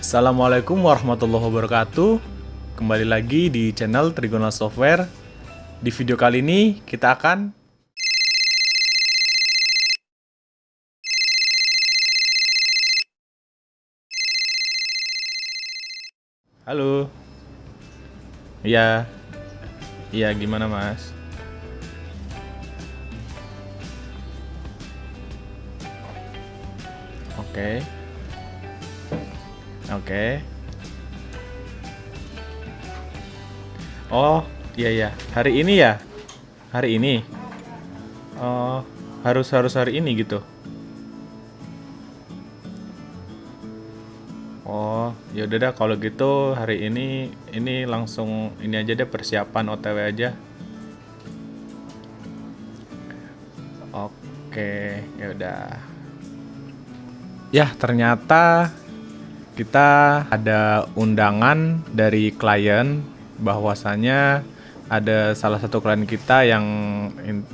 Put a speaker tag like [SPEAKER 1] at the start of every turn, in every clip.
[SPEAKER 1] Assalamualaikum warahmatullahi wabarakatuh. Kembali lagi di channel Trigona Software. Di video kali ini kita akan Halo. Iya. Iya, gimana, Mas? Oke. Oke. Oh, iya ya. Hari ini ya? Hari ini. Oh, harus hari ini gitu. Oh, ya udah dah kalau gitu hari ini langsung ini aja deh persiapan OTW aja. Oke, ya udah. Ya, ternyata kita ada undangan dari klien bahwasanya ada salah satu klien kita yang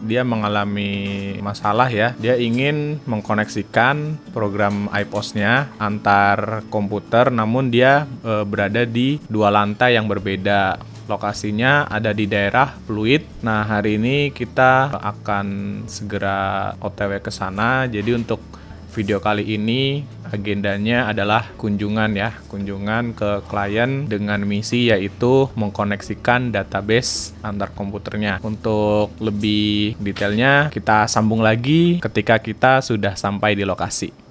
[SPEAKER 1] dia mengalami masalah ya. Dia ingin mengkoneksikan program iPOS-nya antar komputer, namun dia berada di dua lantai yang berbeda. Lokasinya ada di daerah Pluit. Nah, hari ini kita akan segera OTW ke sana. Jadi untuk video kali ini agendanya adalah kunjungan ke klien dengan misi yaitu mengkoneksikan database antar komputernya. Untuk lebih detailnya kita sambung lagi ketika kita sudah sampai di lokasi.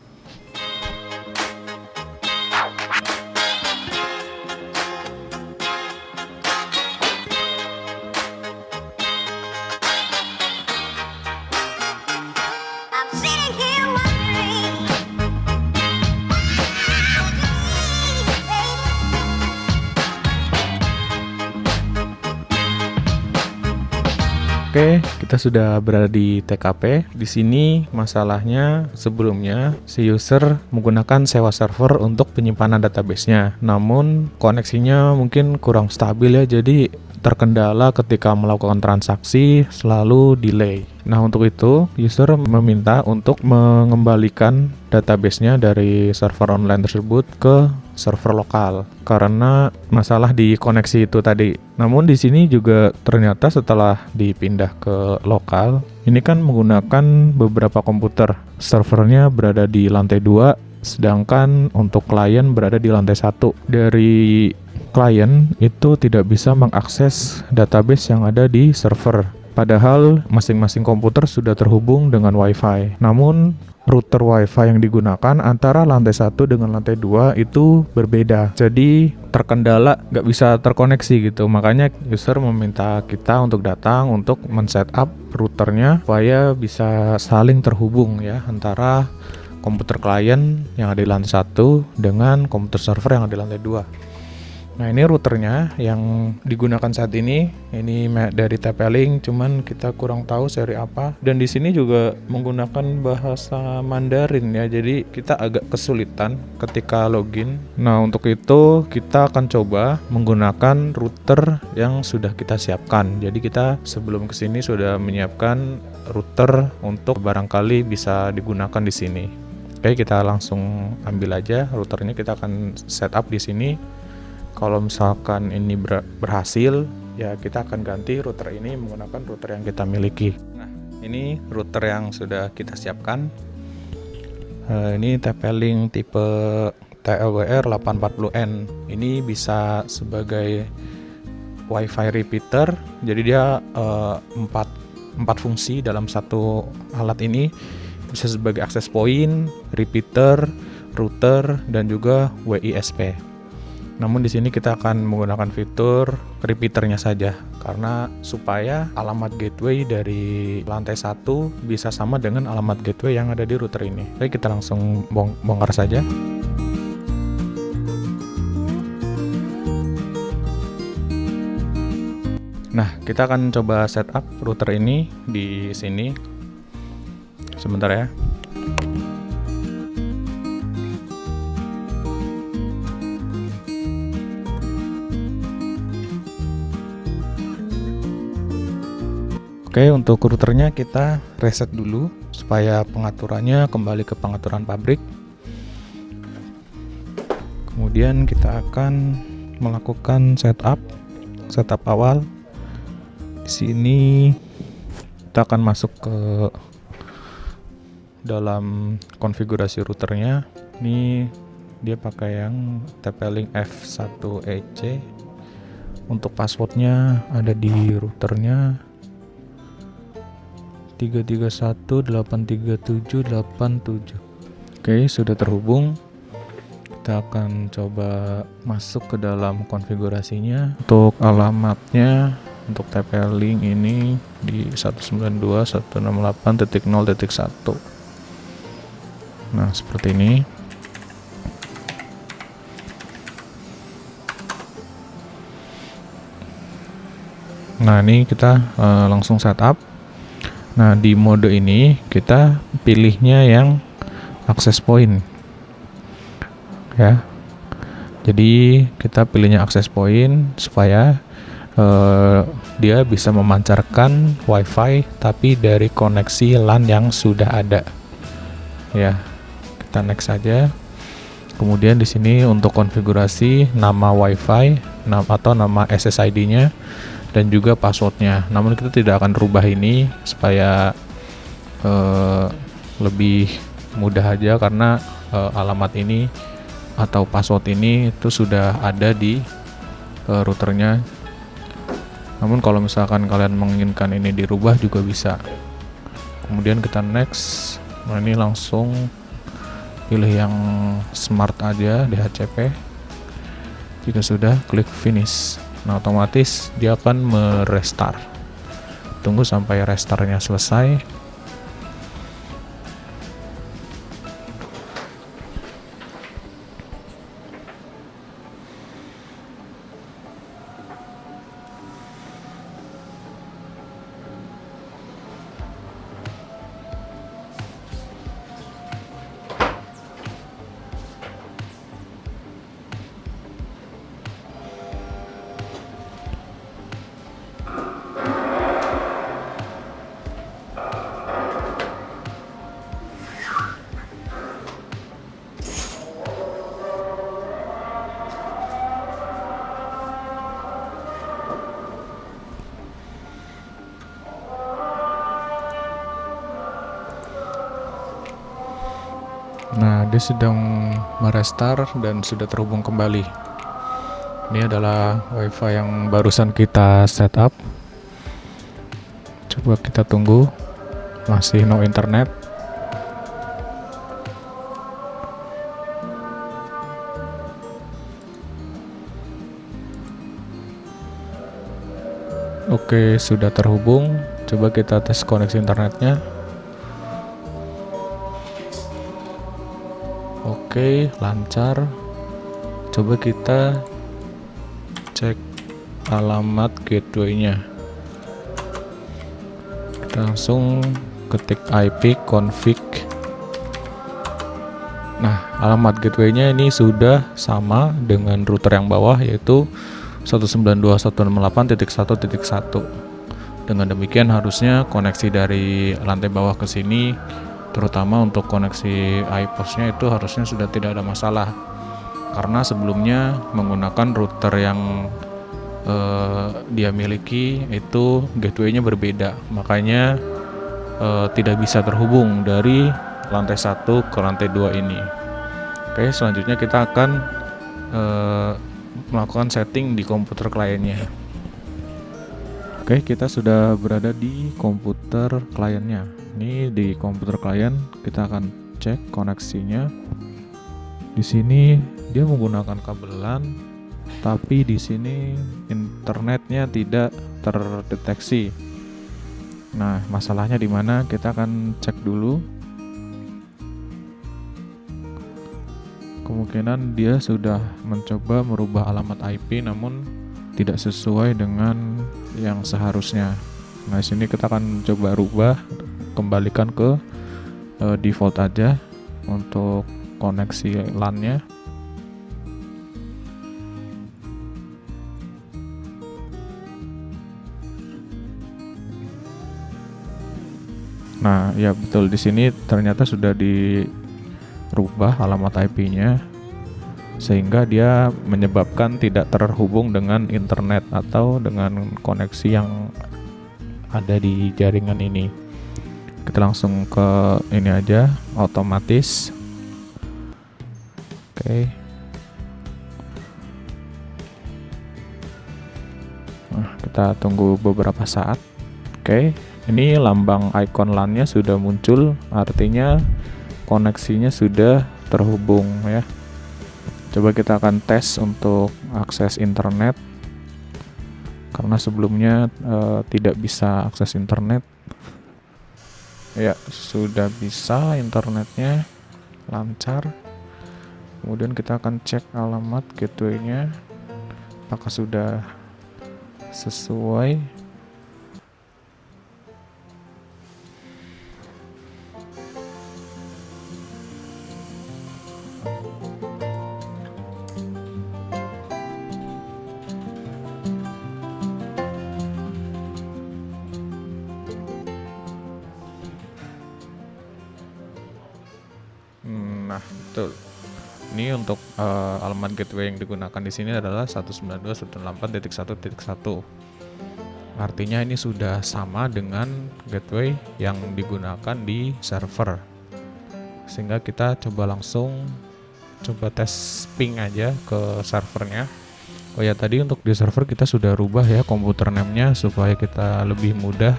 [SPEAKER 1] Oke, kita sudah berada di TKP. Di sini masalahnya sebelumnya si user menggunakan sewa server untuk penyimpanan database-nya. Namun koneksinya mungkin kurang stabil ya, jadi terkendala ketika melakukan transaksi, selalu delay. Nah, untuk itu user meminta untuk mengembalikan database-nya dari server online tersebut ke server lokal karena masalah di koneksi itu tadi. Namun di sini juga ternyata setelah dipindah ke lokal, ini kan menggunakan beberapa komputer. Servernya berada di lantai 2, sedangkan untuk klien berada di lantai 1. Dari klien itu tidak bisa mengakses database yang ada di server. Padahal masing-masing komputer sudah terhubung dengan WiFi. Namun router WiFi yang digunakan antara lantai 1 dengan lantai 2 itu berbeda. Jadi terkendala, nggak bisa terkoneksi gitu. Makanya user meminta kita untuk datang untuk men-setup routernya supaya bisa saling terhubung ya antara komputer klien yang ada di lantai 1 dengan komputer server yang ada di lantai 2. Nah, ini routernya yang digunakan saat ini dari TP-Link, cuman kita kurang tahu seri apa. Dan di sini juga menggunakan bahasa Mandarin ya, jadi kita agak kesulitan ketika login. Nah, untuk itu kita akan coba menggunakan router yang sudah kita siapkan. Jadi kita sebelum kesini sudah menyiapkan router untuk barangkali bisa digunakan di sini. Oke, kita langsung ambil aja routernya, kita akan setup di sini. Kalau misalkan ini berhasil, ya kita akan ganti router ini menggunakan router yang kita miliki. Nah, ini router yang sudah kita siapkan. Ini TP-Link tipe TLWR 840N. Ini bisa sebagai WiFi repeater. Jadi dia 4 fungsi dalam satu alat ini. Bisa sebagai access point, repeater, router, dan juga WISP. Namun di sini kita akan menggunakan fitur repeaternya saja karena supaya alamat gateway dari lantai 1 bisa sama dengan alamat gateway yang ada di router ini. Oke, kita langsung bongkar saja. Nah, kita akan coba setup router ini di sini. Sebentar ya. Oke, untuk routernya kita reset dulu supaya pengaturannya kembali ke pengaturan pabrik. Kemudian kita akan melakukan setup awal. Di sini kita akan masuk ke dalam konfigurasi routernya. Ini dia pakai yang TP-Link F1EC. Untuk passwordnya ada di routernya 331.837.87. Oke, sudah terhubung. Kita akan coba masuk ke dalam konfigurasinya. Untuk alamatnya, untuk TP-Link ini di 192.168.0.1. Nah, seperti ini. Nah, ini kita langsung setup. Nah, di mode ini kita pilihnya yang access point. Ya. Jadi kita pilihnya access point supaya dia bisa memancarkan WiFi tapi dari koneksi LAN yang sudah ada. Ya, kita next saja. Kemudian di sini untuk konfigurasi nama WiFi, atau nama SSID-nya dan juga passwordnya. Namun kita tidak akan rubah ini supaya lebih mudah aja, karena alamat ini atau password ini itu sudah ada di routernya. Namun kalau misalkan kalian menginginkan ini dirubah juga bisa. Kemudian kita next. Nah, ini langsung pilih yang smart aja, DHCP. Jika sudah, klik finish. Nah, otomatis dia akan merestart. Tunggu sampai restartnya selesai. Nah, dia sedang merestart dan sudah terhubung kembali. Ini adalah WiFi yang barusan kita setup. Coba kita tunggu. Masih no internet. Oke, sudah terhubung. Coba kita tes koneksi internetnya. Oke, lancar. Coba kita cek alamat gateway-nya. Kita langsung ketik IP config. Nah, alamat gateway-nya ini sudah sama dengan router yang bawah, yaitu 192.168.1.1. Dengan demikian harusnya koneksi dari lantai bawah ke sini, terutama untuk koneksi iPOS-nya itu harusnya sudah tidak ada masalah, karena sebelumnya menggunakan router yang dia miliki itu gateway-nya berbeda, makanya tidak bisa terhubung dari lantai 1 ke lantai 2 ini. Oke, selanjutnya kita akan melakukan setting di komputer kliennya. Oke, kita sudah berada di komputer kliennya. Ini di komputer klien kita akan cek koneksinya. Di sini dia menggunakan kabel LAN, tapi di sini internetnya tidak terdeteksi. Nah, masalahnya di mana? Kita akan cek dulu. Kemungkinan dia sudah mencoba merubah alamat IP, namun tidak sesuai dengan yang seharusnya. Nah, di sini kita akan coba rubah, kembalikan ke default aja untuk koneksi LAN-nya. Nah, ya betul, di sini ternyata sudah dirubah alamat IP-nya. sehingga dia menyebabkan tidak terhubung dengan internet atau dengan koneksi yang ada di jaringan ini. Kita langsung ke ini aja, otomatis. Oke. Nah, kita tunggu beberapa saat. Oke, ini lambang icon LAN-nya sudah muncul, artinya koneksinya sudah terhubung ya. Coba kita akan tes untuk akses internet, karena sebelumnya tidak bisa akses internet. Ya, sudah bisa, internetnya lancar. Kemudian kita akan cek alamat gateway-nya, apakah sudah sesuai. Nah, betul. Ini untuk alamat gateway yang digunakan di sini adalah 192.168.1.1. Artinya ini sudah sama dengan gateway yang digunakan di server. Sehingga kita coba langsung tes ping aja ke servernya. Oh ya, tadi untuk di server kita sudah rubah ya komputer name-nya supaya kita lebih mudah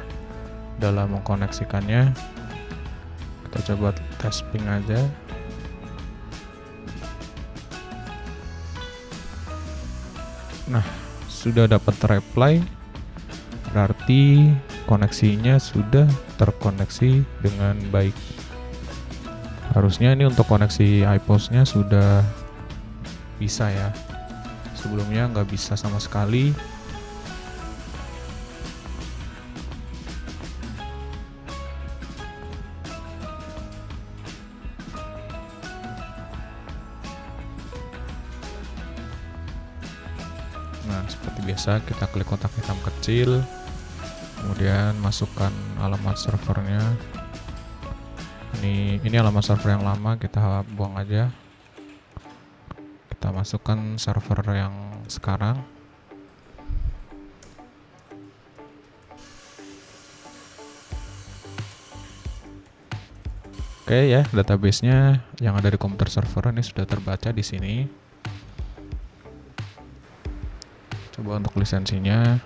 [SPEAKER 1] dalam mengkoneksikannya. Kita coba tes ping aja. Nah, sudah dapat reply, berarti koneksinya sudah terkoneksi dengan baik. Harusnya ini untuk koneksi iPOS-nya sudah bisa ya. Sebelumnya nggak bisa sama sekali. Nah, seperti biasa kita klik kotak hitam kecil, kemudian masukkan alamat servernya. Ini alamat server yang lama, kita buang aja. Kita masukkan server yang sekarang. Oke ya, database-nya yang ada di komputer server ini sudah terbaca di sini. Coba untuk lisensinya.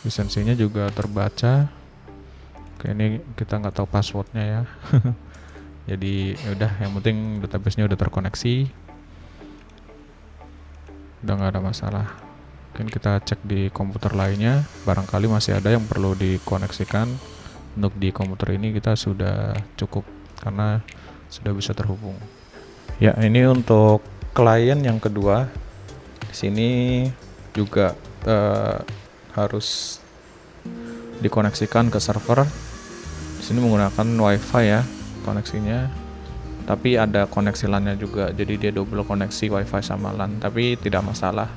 [SPEAKER 1] Lisensinya juga terbaca. Oke, ini kita nggak tahu passwordnya ya. Jadi udah, yang penting database-nya udah terkoneksi. Udah nggak ada masalah. Mungkin kita cek di komputer lainnya, barangkali masih ada yang perlu dikoneksikan. Untuk di komputer ini kita sudah cukup karena sudah bisa terhubung. Ya, ini untuk klien yang kedua. Di sini juga harus dikoneksikan ke server. Di sini menggunakan WiFi ya koneksinya. Tapi ada koneksi LAN-nya juga. Jadi dia double koneksi WiFi sama LAN, tapi tidak masalah.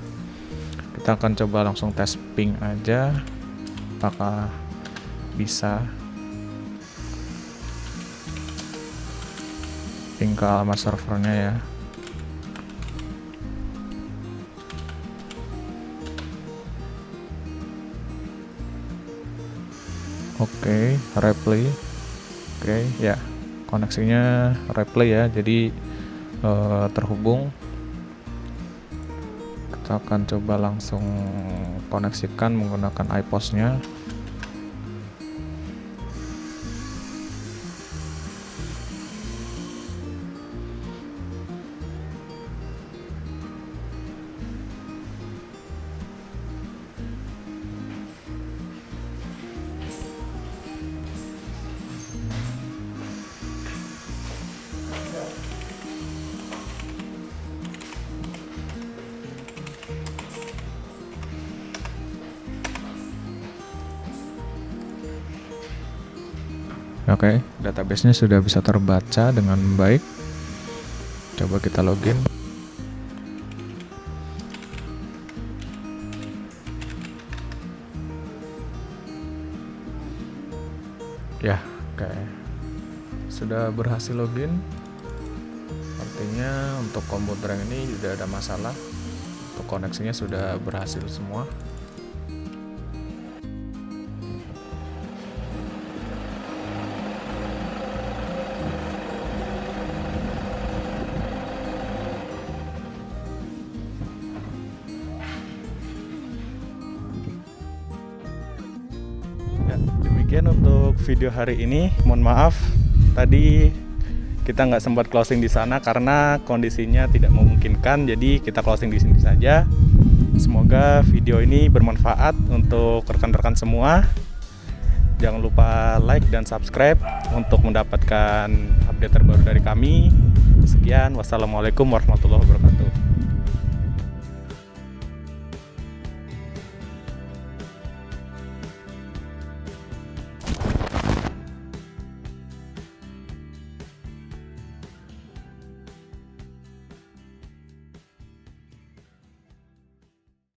[SPEAKER 1] Kita akan coba langsung tes ping aja apakah bisa. Ping ke alamat servernya ya. Oke, replay. Oke, ya. Koneksinya replay ya. Jadi terhubung. Kita akan coba langsung koneksikan menggunakan iPOS-nya. Oke, database-nya sudah bisa terbaca dengan baik. Coba kita login. Oke, sudah berhasil login. Artinya untuk komputer yang ini tidak ada masalah. Untuk koneksinya sudah berhasil semua. Ya, demikian untuk video hari ini. Mohon maaf tadi kita nggak sempat closing di sana karena kondisinya tidak memungkinkan. Jadi kita closing di sini saja. Semoga video ini bermanfaat untuk rekan-rekan semua. Jangan lupa like dan subscribe untuk mendapatkan update terbaru dari kami. Sekian, wassalamualaikum warahmatullahi wabarakatuh.